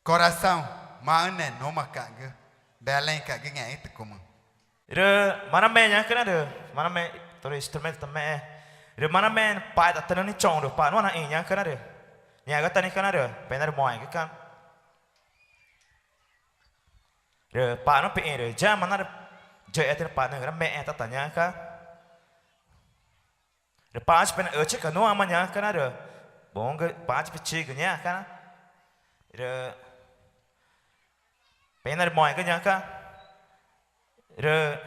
Coração, mana noma kaga, belen kaga ngai te kuma. Re mana men yang kena re, mana men toro instrument também. Re mana men pai tak tenang ni cong re, pai mana ini yang kena re. Yang kata ni kena re, benar moai ke kan. Re pai no pe re, jam mana re, jai atin pai ni kena men tak tanya kan. Re pai pen cek kan no aman yang kena re, bong ke pai peci ke nya kan. Re benar moai ke nya kan. Re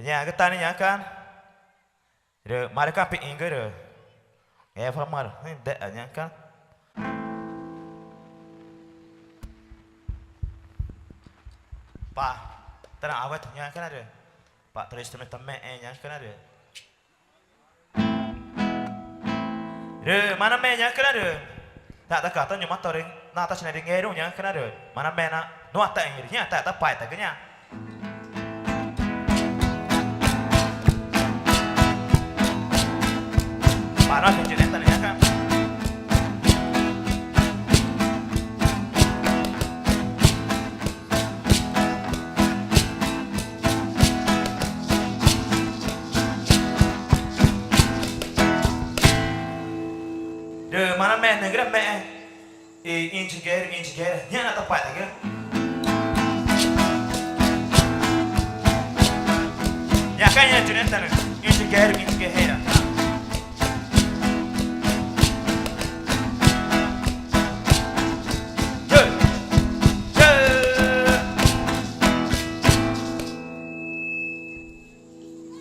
nya kata ni nya kan. Re mereka pe ingger re. Eva mar, ni dek nya kan. Pak, tenang awet nya kan ada. Pak terus temen-temen nya kan ada. Re mana men nya kan ada. Tak tak kata nyuma toring, na ta cina dengeru nya kan ada. Mana men na, no ta ingger nya tak pai tak nya. Para tunjuk tanya kan. De mana men negara men integer nya nak tepat tak ke? Ya kan ya tunjuk tanya integer hera.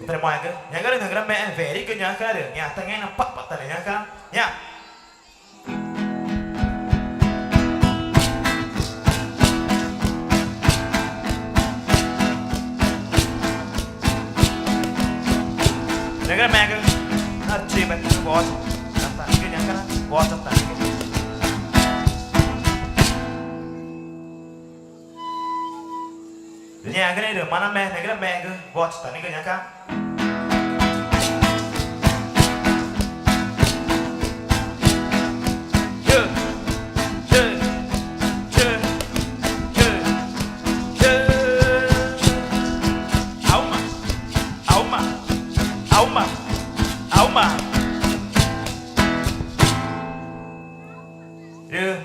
Terima kasih. Yang kali negara men very ke nya kan ada. Nya tengah nampak patah nya kan. Ya. Negara men ke nak cium itu bos. Kata ke nya kan bos kata. Nya cái này được mana men negara men ke bos tadi ke nya kan.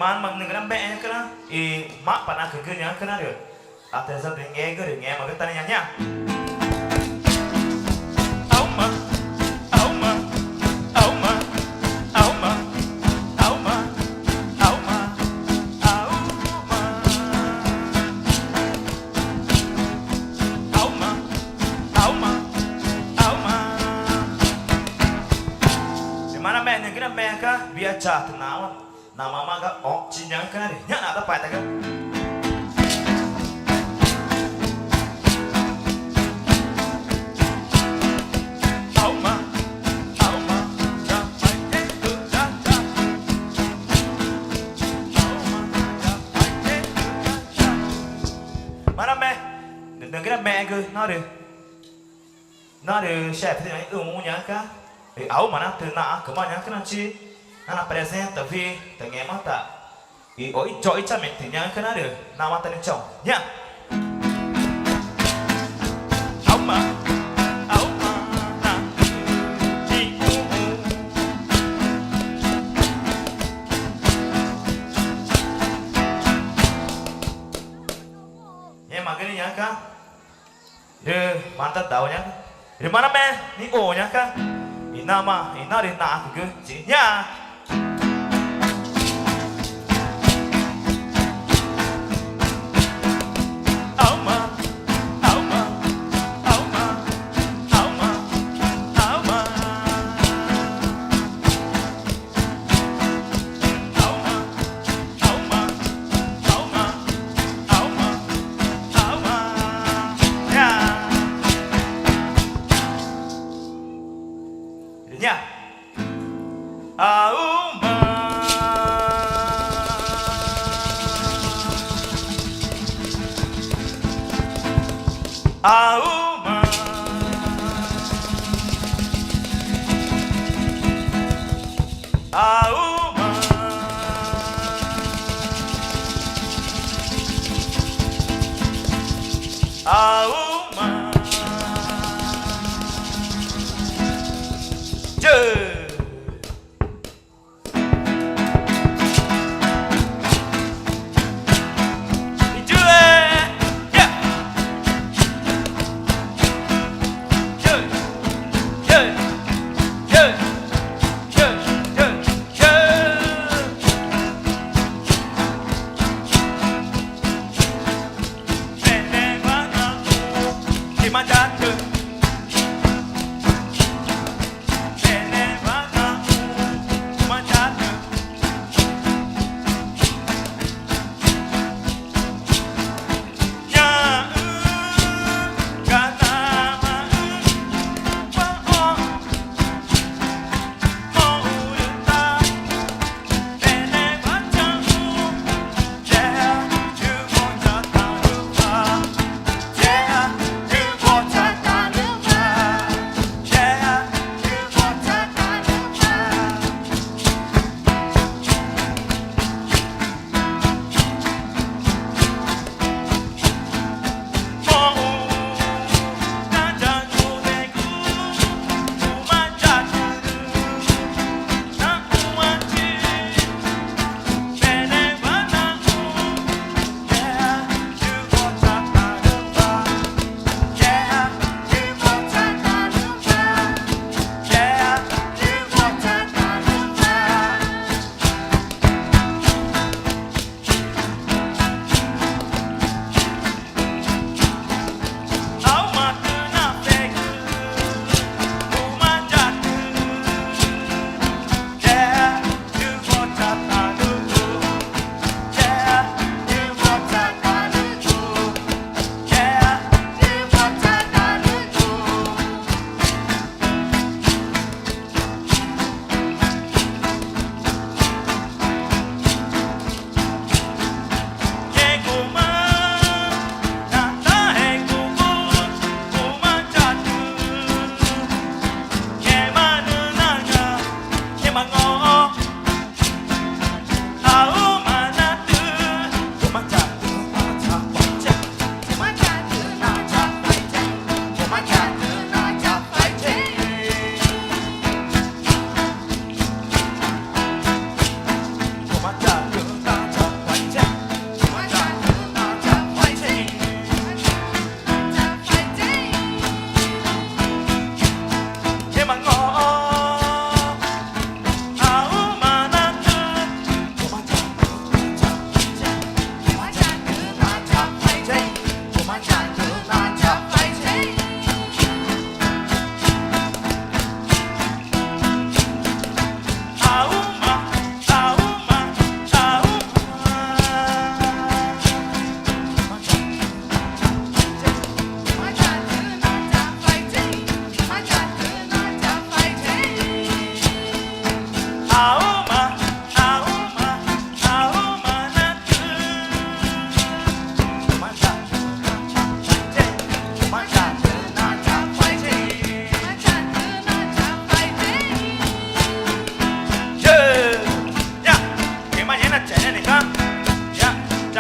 Man mang negara men kena, mak panah kekernya kena dia. Atas tu dengar maka tanya nya. Auma, auma, auma, auma, auma, auma, auma, auma, auma, auma. Di mana men negara men kah biar cat nawan. Nama maga ok cinyang kan nya nak dapat tak? Auma, auma, dapat itu dapat. Auma, dapat itu dapat. Mana me? Negara me ke? Nade chef ni umumnya kan? Auma nak ternak ke mana kan ci? Anak present tapi tengah mata. Oi joy camen tinya kan ada nama tadi cong. Ya. Auma, auma, na, ciku. Ya makanya nya kan. De mantap tahu nya. Di mana men? Ni o nya kan. Ini nama, ini ada nak ke? Cinya. Auma, auma, auma,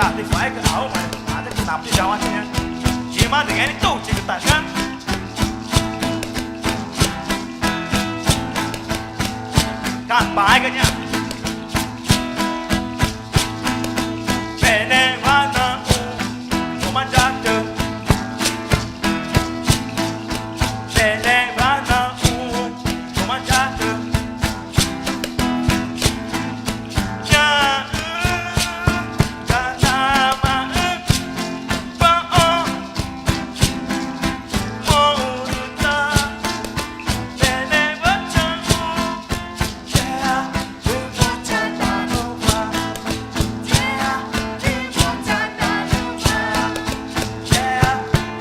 trả thì phải cái áo mà thì nằm đi đâu anh nhá chỉ mà đừng nghe đi tụ chỉ cái tài nhá cạn bài cái nhá bene vana uma jatu bene vana uma jatu ya ta ma ba o mo ta bene vana ya tu mo cha ta no va ya tu mo cha ta no va ya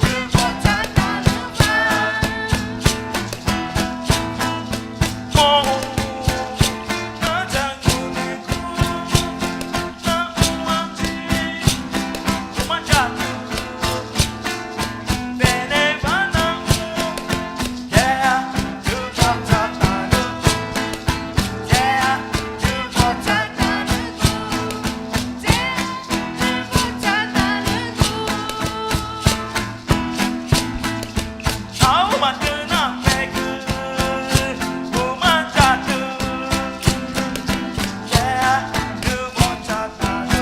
tu mo cha ta no va mo na cha ku ne ku na uma ji uma cha tu bene vana ya tu mo cha ta no yeah, tu mo cha ta no áo mà cứ nằm về cứ mà cha tu yeah, tu mo cha ta no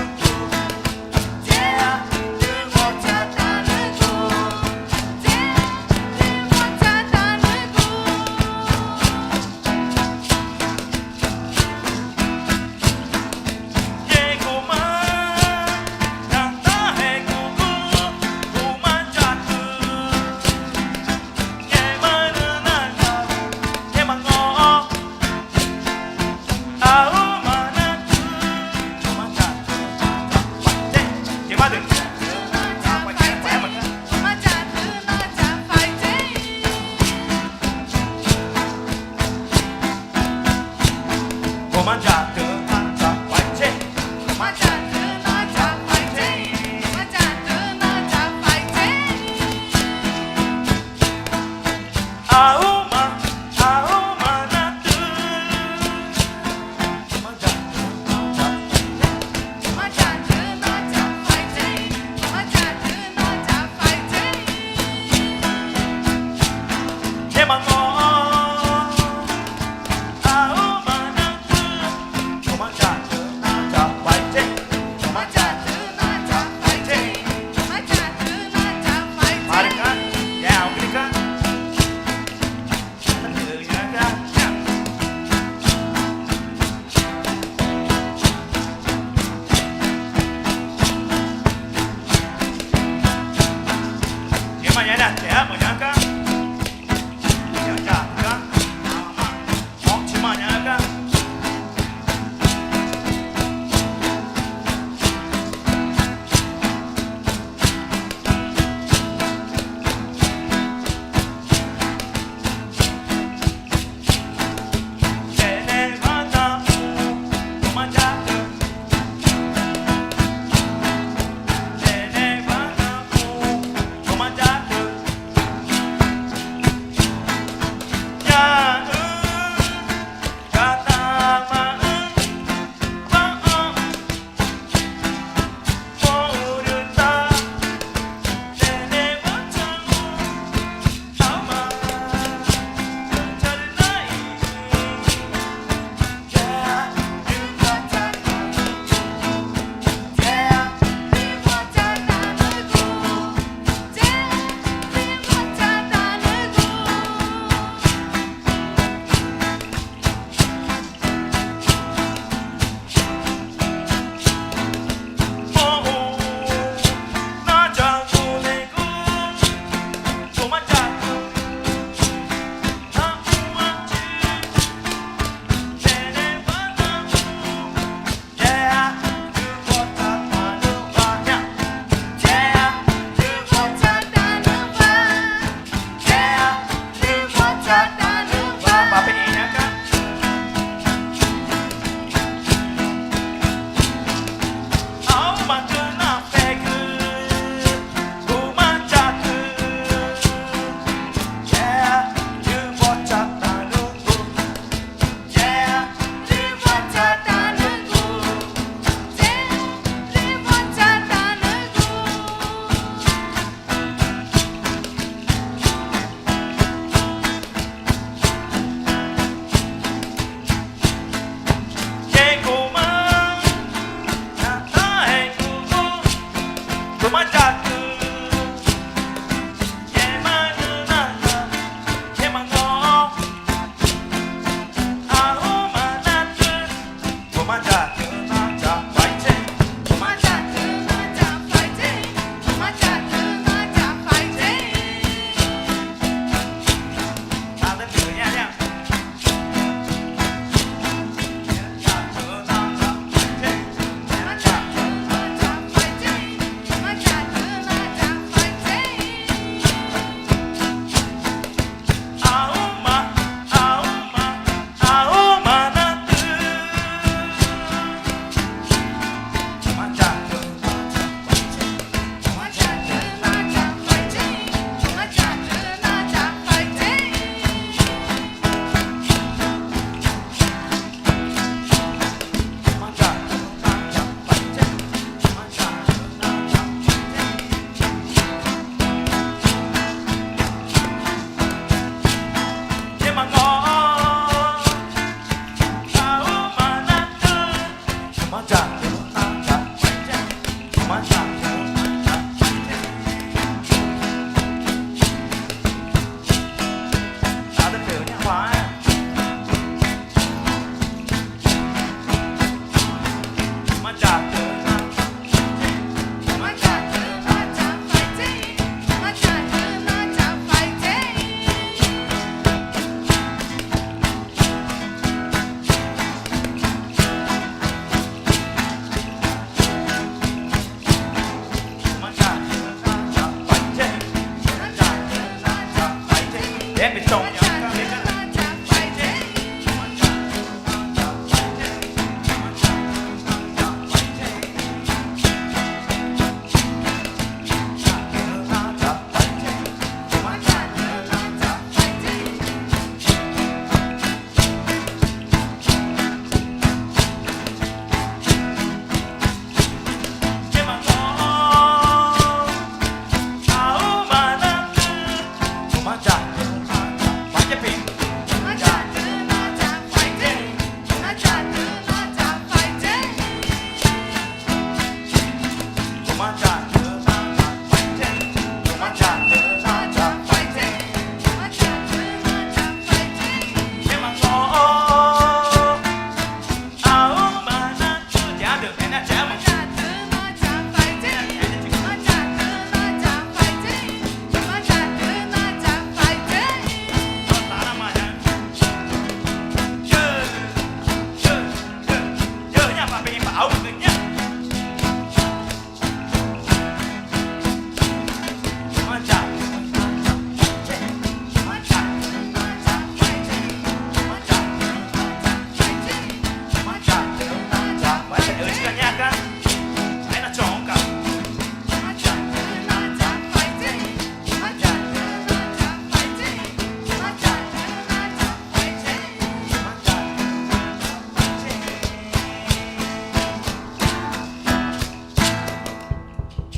yeah, tu mo cha ta no yeah, cô má nàng ta hay cô má cha tu yeah, mà nữa nàng ta yeah, mà ngó áo mà nàng tu cô má cha tu yeah, mà đừng cô má cha tu ta phải chết áo mà nàng tu cô má cha tu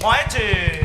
怀子。